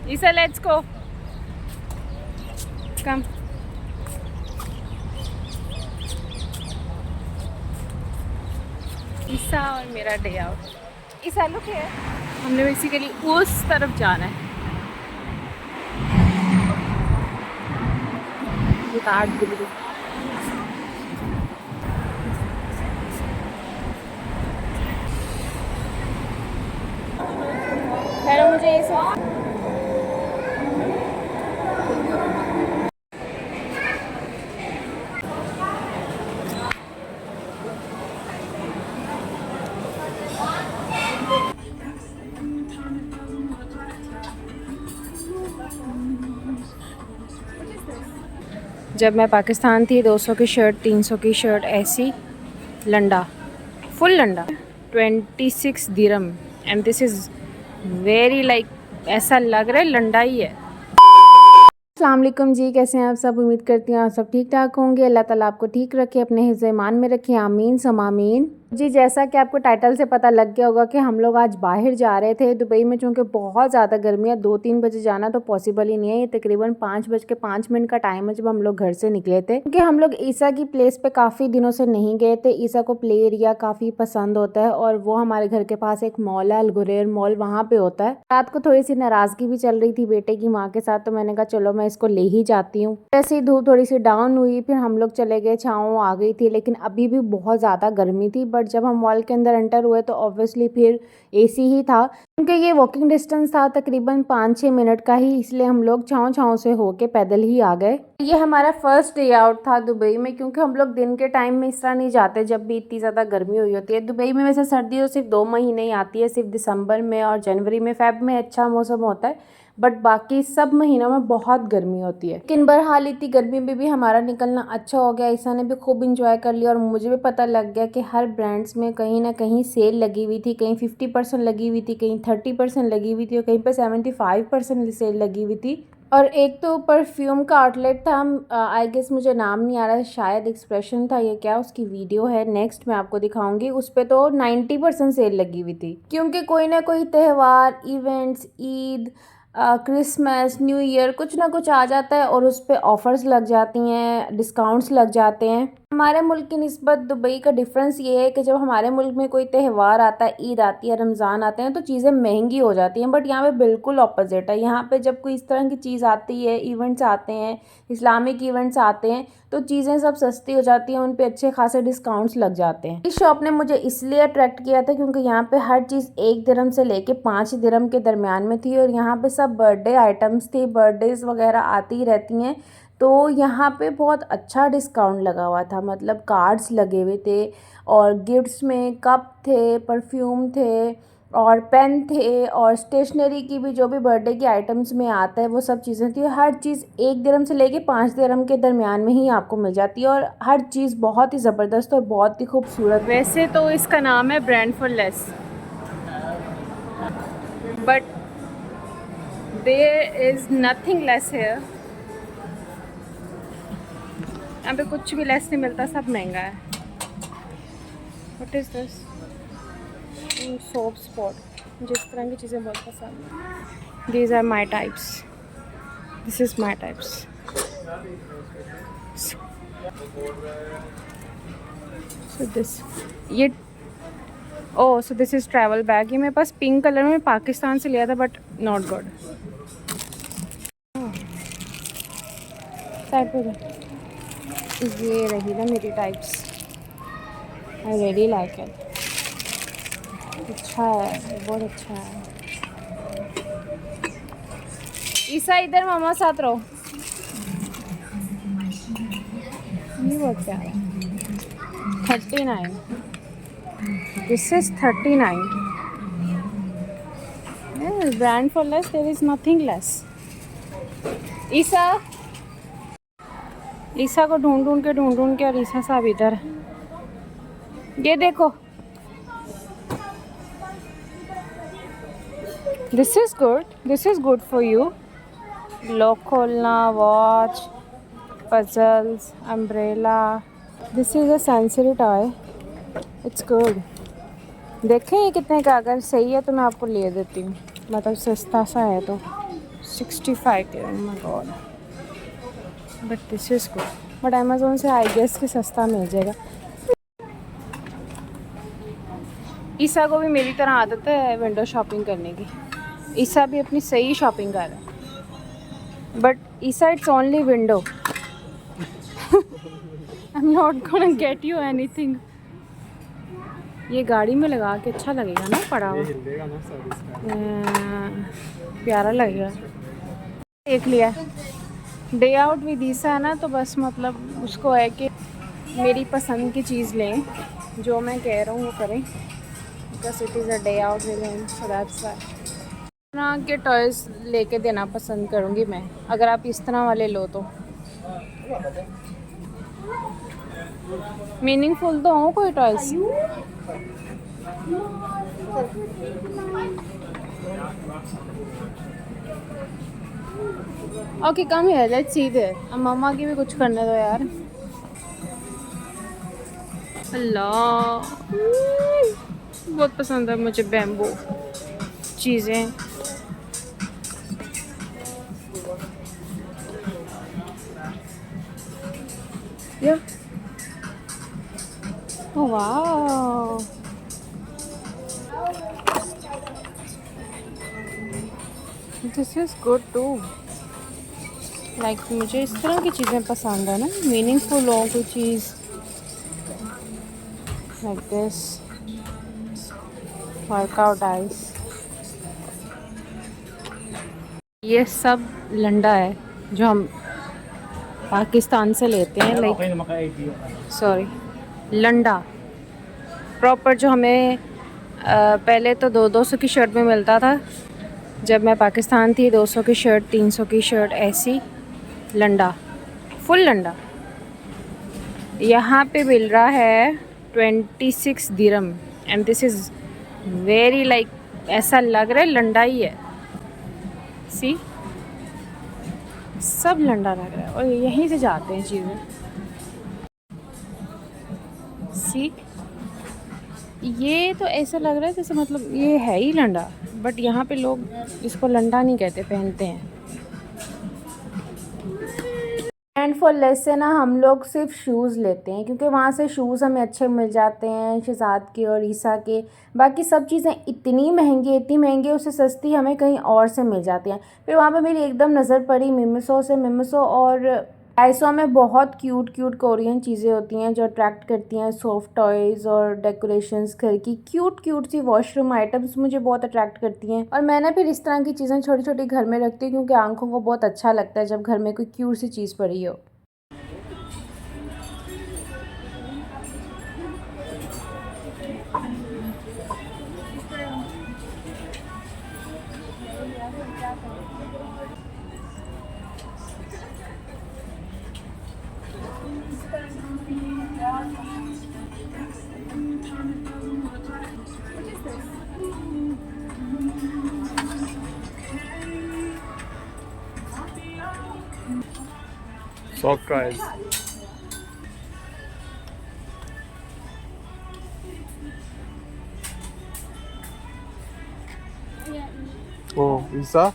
Isa, let's go. Come. ईसा और मेरा day out. ईसा look है, हमने बेसिकली उस तरफ जाना है। मुझे ये सब जब मैं पाकिस्तान थी 200 की शर्ट 300 की शर्ट ऐसी लंडा, फुल लंडा 26 दिरहम and this is very like ऐसा लग रहा है लंडा ही है। अस्सलाम वालेकुम जी, कैसे हैं आप सब? उम्मीद करती हूँ आप सब ठीक ठाक होंगे। अल्लाह ताला आपको ठीक रखे, अपने हिफ्ज़ ईमान में रखे, आमीन सम आमीन जी। जैसा कि आपको टाइटल से पता लग गया होगा कि हम लोग आज बाहर जा रहे थे दुबई में, चूँकि बहुत ज़्यादा गर्मी है। 2-3 बजे जाना तो पॉसिबल ही नहीं है। ये तकरीबन 5:05 का टाइम है जब हम लोग घर से निकले थे, क्योंकि हम लोग ईसा की प्लेस पे काफ़ी दिनों से नहीं गए थे। ईसा को प्ले एरिया काफ़ी पसंद होता है और वो हमारे घर के पास एक मॉल है, अल गुरैर मॉल, वहाँ पे होता है। रात को थोड़ी सी नाराज़गी भी चल रही थी बेटे की माँ के साथ, तो मैंने कहा चलो मैं इसको ले ही जाती हूँ। जैसे ही धूप थोड़ी सी डाउन हुई फिर हम लोग चले गए, छाँव आ गई थी, लेकिन अभी भी बहुत ज़्यादा गर्मी थी। बट जब हम मॉल के अंदर एंटर हुए तो ऑब्वियसली फिर एसी ही था, क्योंकि ये वॉकिंग डिस्टेंस था तकरीबन 5-6 मिनट का ही, इसलिए हम लोग छाँव से होके पैदल ही आ गए। ये हमारा फर्स्ट डे आउट था दुबई में, क्योंकि हम लोग दिन के टाइम में इस तरह नहीं जाते जब भी इतनी ज़्यादा गर्मी हुई होती है। दुबई में वैसे सर्दी तो सिर्फ 2 महीने ही आती है, सिर्फ दिसंबर में और जनवरी में। फेब में अच्छा मौसम होता है, बट बाकी सब महीनों में बहुत गर्मी होती है। लेकिन बहरहाल इतनी गर्मी में भी हमारा निकलना अच्छा हो गया। ईसा ने भी खूब इंजॉय कर लिया और मुझे भी पता लग गया कि हर ब्रांड्स में कहीं ना कहीं सेल लगी हुई थी। कहीं 50% लगी हुई थी, कहीं 30% लगी हुई थी और कहीं पर 75% सेल लगी हुई थी। और एक तो परफ्यूम का आउटलेट था, आई गेस मुझे नाम नहीं आ रहा है, शायद एक्सप्रेशन था ये क्या, उसकी वीडियो है नेक्स्ट मैं आपको दिखाऊंगी। उस पर तो 90% सेल लगी हुई थी, क्योंकि कोई ना कोई त्यौहार, events, Eid, Christmas, new year, कुछ ना कुछ आ जाता है और उस पर ऑफ़र्स लग जाती हैं, डिस्काउंट्स लग जाते हैं। हमारे मुल्क की निस्बत दुबई का डिफरेंस ये है कि जब हमारे मुल्क में कोई त्यौहार आता है, ईद आती है, रमज़ान आते हैं, तो चीज़ें महंगी हो जाती हैं। बट यहाँ पे बिल्कुल ऑपोजिट है। यहाँ पे जब कोई इस तरह की चीज़ आती है, इवेंट्स आते हैं, इस्लामिक इवेंट्स आते हैं, तो चीज़ें सब सस्ती हो जाती हैं, उन पे अच्छे खासे डिस्काउंट्स लग जाते हैं। इस शॉप ने मुझे इसलिए अट्रैक्ट किया था क्योंकि यहाँ पे हर चीज़ 1 दिरहम से लेके 5 दिरहम के दरमियान में थी और यहाँ पे सब बर्थडे आइटम्स थी, बर्थडेज वगैरह आती ही रहती हैं, तो यहाँ पे बहुत अच्छा डिस्काउंट लगा हुआ था। मतलब कार्ड्स लगे हुए थे और गिफ्ट्स में कप थे, परफ्यूम थे और पेन थे और स्टेशनरी की भी जो भी बर्थडे की आइटम्स में आता है वो सब चीज़ें थी। हर चीज़ 1 दिरहम से लेके 5 दिरहम के दरमियान में ही आपको मिल जाती है और हर चीज़ बहुत ही ज़बरदस्त और बहुत ही खूबसूरत। वैसे तो इसका नाम है brand for less, but there is nothing less here. यहाँ पे कुछ भी लेस नहीं मिलता, सब महंगा है। What is this? Soap spot, मुझे इस तरह की चीज़ें बहुत पसंद। These are my types, this is my types. So this ये so this is travel bag. ये मेरे पास पिंक कलर में पाकिस्तान से लिया था, बट नॉट गुड। साइड पे ये रही ना मेरी types, I really like it. अच्छा है, बहुत अच्छा है। ईसा इधर मामा साथ रहो। ये बहुत प्यारा है। 39, this is 39। Brand for less, there is nothing less. Isa को ढूंढ के और ईसा साहब इधर। ये देखो, this is good for you. Lock खोलना, watch, puzzles, umbrella. This is a sensory toy, it's good. देखें ये कितने का, अगर सही है तो मैं आपको ले देती हूँ, मतलब सस्ता सा है तो 65 के। My God, but this is good. But Amazon से आई गेस कि सस्ता मिल जाएगा। ईसा को भी मेरी तरह आदत है विंडो शॉपिंग करने की। ईसा भी अपनी सही शॉपिंग कर रहा है, but Isa it's only window. I am not gonna get you anything. ये गाड़ी में लगा के अच्छा लगेगा ना, पड़ा हुआ प्यारा लगेगा। देख लिया, डे आउट विद ईसा है ना, तो बस मतलब उसको है कि मेरी पसंद की चीज़ लें, जो मैं कह रहा हूँ वो करें, because it is a day out with him, so that's why. तरह के टॉयज़ लेके देना पसंद करूँगी मैं, अगर आप इस तरह वाले लो तो। मीनिंगफुल तो हो कोई टॉयज़। ओके कम है, लेट्स सी देयर। अब मम्मा की भी कुछ करने दो यार। अल्लाह, बहुत पसंद है मुझे बैम्बू चीज़ें। या वाह, this is good too. Like मुझे इस तरह की चीज़ें पसंद है ना, मीनिंगफुल हो कोई चीज़, लाइक दिस वर्कआउट आइस। ये सब लंडा है जो हम पाकिस्तान से लेते हैं, लाइक सॉरी लंडा प्रॉपर, जो हमें पहले तो 200 की शर्ट में मिलता था जब मैं पाकिस्तान थी। 200 की शर्ट, 300 की शर्ट, ऐसी लंडा, फुल लंडा। यहाँ पे मिल रहा है 26 दिरहम, and this is very like, ऐसा लग रहा है लंडा ही है। सी, सब लंडा लग रहा है, और यहीं से जाते हैं चीज़ें। सी, ये तो ऐसा लग रहा है जैसे मतलब ये है ही लंडा, बट यहाँ पे लोग इसको लंडा नहीं कहते, पहनते हैं। एंड फॉर लेस से ना हम लोग सिर्फ शूज़ लेते हैं, क्योंकि वहाँ से शूज़ हमें अच्छे मिल जाते हैं, शहज़ाद के और ईसा के। बाकी सब चीज़ें इतनी महंगी, उससे सस्ती हमें कहीं और से मिल जाती हैं। फिर वहाँ पे मेरी एकदम नज़र पड़ी मिमिसो से। मिमिसो और डाइसो में बहुत क्यूट कोरियन चीज़ें होती हैं जो अट्रैक्ट करती हैं। सॉफ्ट टॉयज़ और डेकोरेशंस, घर की क्यूट सी वॉशरूम आइटम्स मुझे बहुत अट्रैक्ट करती हैं। और मैंने फिर इस तरह की चीज़ें छोटी घर में रखती हूँ, क्योंकि आंखों को बहुत अच्छा लगता है जब घर में कोई क्यूट सी चीज़ पड़ी हो। Soft guys. Oh, Isa?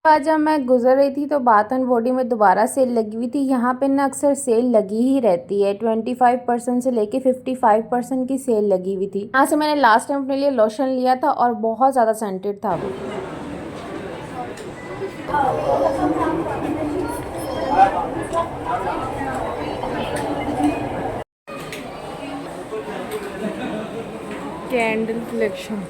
आज जब मैं गुजर रही थी तो बाथ एंड बॉडी में दोबारा सेल लगी हुई थी। यहाँ पे ना अक्सर सेल लगी ही रहती है, 25% से लेके 55% की सेल लगी हुई थी। यहाँ से मैंने लास्ट टाइम अपने लिए लोशन लिया था और बहुत ज़्यादा सेंटेड था वो। कैंडल कलेक्शन,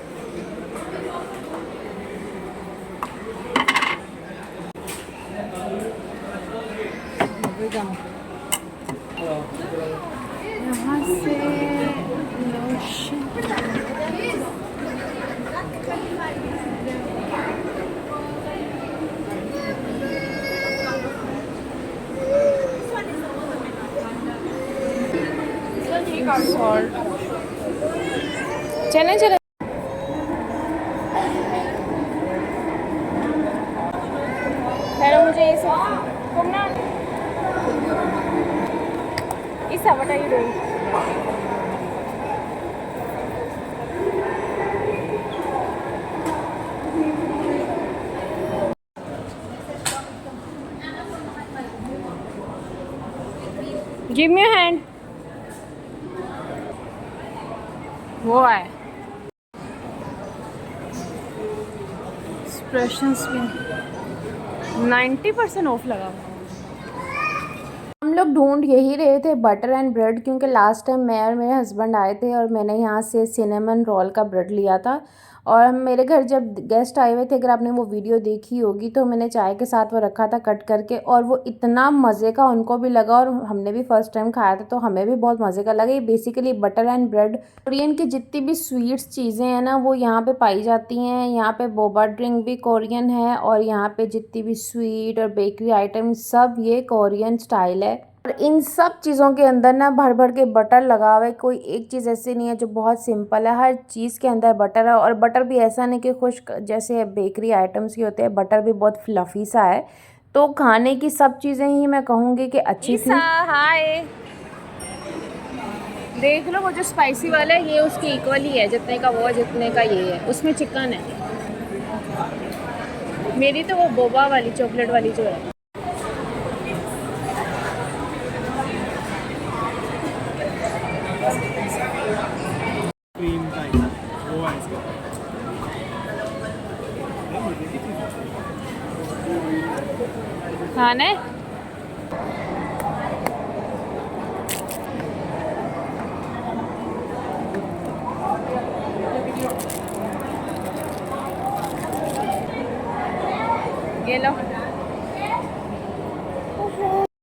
यहाँ से सॉल्ट चने चले। पहले मुझे ये सब घूमना। Isa, what are you doing? Give me a hand. वो है एक्सप्रेशंस में 90% ऑफ लगा हुआ। हम लोग ढूंढ यही रहे थे बटर एंड ब्रेड, क्योंकि लास्ट टाइम मैं और मेरे हस्बैंड आए थे और मैंने यहाँ से सिनेमन रोल का ब्रेड लिया था। और मेरे घर जब गेस्ट आए हुए थे, अगर आपने वो वीडियो देखी होगी, तो मैंने चाय के साथ वो रखा था कट करके, और वो इतना मज़े का उनको भी लगा और हमने भी फर्स्ट टाइम खाया था तो हमें भी बहुत मज़े का लगा। ये basically butter and bread. Korean की जितनी भी स्वीट्स चीज़ें हैं ना वो यहाँ पे पाई जाती हैं। यहाँ पे बोबा ड्रिंक भी कोरियन है, और यहाँ पे जितनी भी स्वीट और बेकरी आइटम सब ये कोरियन स्टाइल है। और इन सब चीज़ों के अंदर ना भर भर के बटर लगा हुआ है। कोई एक चीज़ ऐसी नहीं है जो बहुत सिंपल है, हर चीज़ के अंदर बटर है। और बटर भी ऐसा नहीं कि खुश्क जैसे बेकरी आइटम्स की होते हैं, बटर भी बहुत फ्लफ़ी सा है। तो खाने की सब चीज़ें ही मैं कहूँगी कि अच्छी थी। हाय, देख लो वो जो स्पाइसी वाला है ये उसके इक्वल ही है, जितने का वो है जितने का ये है। उसमें चिकन है। मेरी तो वो बोबा वाली चॉकलेट वाली जो है। क्रीम टाइप वो है इसका। खाना है? ये लो।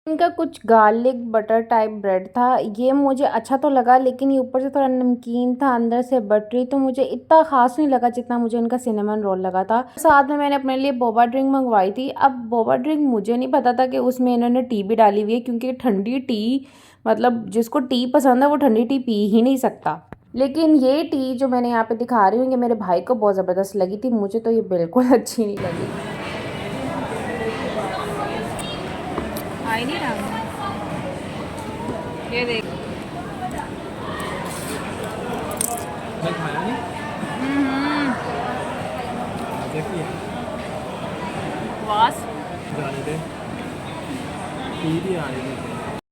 इनका कुछ गार्लिक बटर टाइप ब्रेड था। ये मुझे अच्छा तो लगा, लेकिन ये ऊपर से थोड़ा नमकीन था, अंदर से बटरी, तो मुझे इतना ख़ास नहीं लगा जितना मुझे इनका सिनेमन रोल लगा था। साथ में मैंने अपने लिए बोबा ड्रिंक मंगवाई थी। अब बोबा ड्रिंक मुझे नहीं पता था कि उसमें इन्होंने टी भी डाली हुई है, क्योंकि ठंडी टी, मतलब जिसको टी पसंद है वो ठंडी टी पी ही नहीं सकता। लेकिन ये टी जो मैंने यहाँ पे दिखा रही हूँ, ये मेरे भाई को बहुत ज़बरदस्त लगी थी, मुझे तो ये बिल्कुल अच्छी नहीं लगी। आई नहीं रहा, ये देख। मैं खाया नहीं। देखिए वास जाने दे। टीवी आ रही है।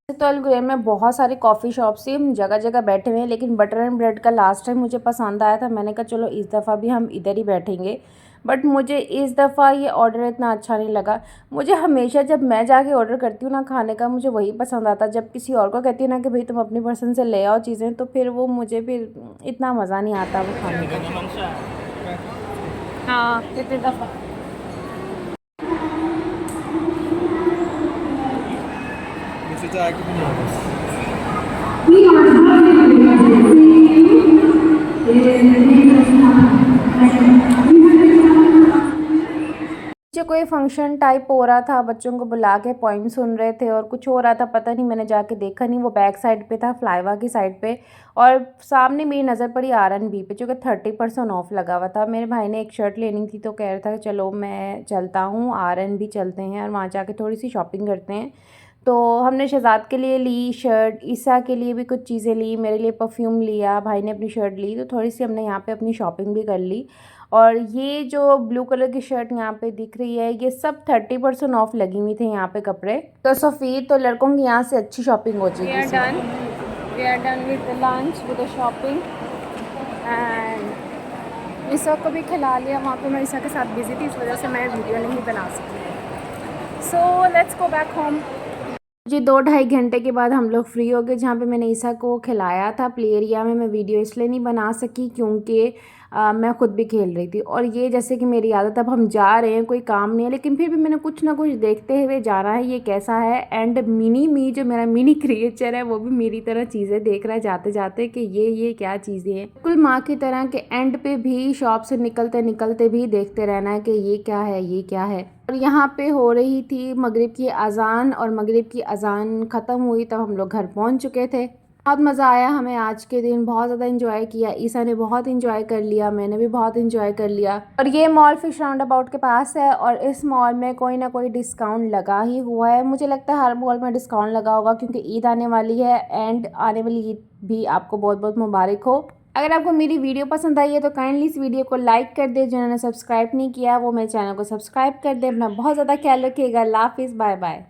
तो अलगुर में बहुत सारी कॉफ़ी शॉप्स थी, हम जगह जगह बैठे हुए हैं, लेकिन बटर एंड ब्रेड का लास्ट टाइम मुझे पसंद आया था। मैंने कहा चलो इस दफ़ा भी हम इधर ही बैठेंगे, बट मुझे इस दफ़ा ये ऑर्डर इतना अच्छा नहीं लगा। मुझे हमेशा जब मैं जाके ऑर्डर करती हूँ ना खाने का, मुझे वही पसंद आता। जब किसी और को कहती हूँ ना कि भाई तुम अपनी पसंद से ले आओ चीज़ें, तो फिर वो मुझे फिर इतना मज़ा नहीं आता वो खाने का। हाँ, कितनी दफ़ा मुझे चाय की बना दो। मुझे कोई फंक्शन टाइप हो रहा था, बच्चों को बुला के पॉइंट सुन रहे थे, और कुछ हो रहा था पता नहीं, मैंने जाके देखा नहीं। वो बैक साइड पे था, फ्लाईवा की साइड पे, और सामने मेरी नज़र पड़ी R&B पे, जो कि 30% ऑफ लगा हुआ था। मेरे भाई ने एक शर्ट लेनी थी तो कह रहा था चलो मैं चलता हूँ, R&B चलते हैं और वहाँ जाके थोड़ी सी शॉपिंग करते हैं। तो हमने शहज़ाद के लिए ली शर्ट, ईसा के लिए भी कुछ चीज़ें ली, मेरे लिए परफ्यूम लिया, भाई ने अपनी शर्ट ली, तो थोड़ी सी हमने यहाँ पे अपनी शॉपिंग भी कर ली। और ये जो ब्लू कलर की शर्ट यहाँ पे दिख रही है, ये सब 30% ऑफ लगी हुई थे यहाँ पे कपड़े। तो सफ़ी तो लड़कों की यहाँ से अच्छी शॉपिंग हो जाएगी। We are done with the lunch, with the shopping, and Isa को भी खिला लिया। वहाँ पे मैं ईसा के साथ बिज़ी थी, इस वजह से मैं वीडियो नहीं बना सकी। So let's go back home. जी 2-2.5 घंटे के बाद हम लोग फ्री हो गए, जहाँ पे मैंने ईसा को खिलाया था प्ले एरिया में। मैं वीडियो इसलिए नहीं बना सकी क्योंकि मैं ख़ुद भी खेल रही थी, और ये जैसे कि मेरी आदत, अब हम जा रहे हैं, कोई काम नहीं है, लेकिन फिर भी मैंने कुछ ना कुछ देखते हुए जाना है ये कैसा है। एंड मिनी मी जो मेरा मिनी क्रिएचर है वो भी मेरी तरह चीज़ें देख रहा है जाते जाते कि ये क्या चीज़ें हैं। बिल्कुल माँ की तरह के एंड पे भी शॉप से निकलते निकलते भी देखते रहना है कि ये क्या है, ये क्या है। और यहाँ पे हो रही थी मगरिब की अज़ान, और मगरिब की अज़ान ख़त्म हुई तब हम लोग घर पहुँच चुके थे। बहुत मज़ा आया हमें आज के दिन, बहुत ज़्यादा इंजॉय किया। ईसा ने बहुत इंजॉय कर लिया, मैंने भी बहुत इंजॉय कर लिया। और ये मॉल फिश राउंड अबाउट के पास है और इस मॉल में कोई ना कोई डिस्काउंट लगा ही हुआ है। मुझे लगता है हर मॉल में डिस्काउंट लगा होगा क्योंकि ईद आने वाली है एंड आने वाली ईद भी आपको बहुत बहुत मुबारक हो। अगर आपको मेरी वीडियो पसंद आई है तो काइंडली इस वीडियो को लाइक कर दे। जिन्होंने सब्सक्राइब नहीं किया वो मेरे चैनल को सब्सक्राइब कर दे। अपना बहुत ज़्यादा ख्याल रखिएगा। अल्लाह हाफिज़, बाय बाय।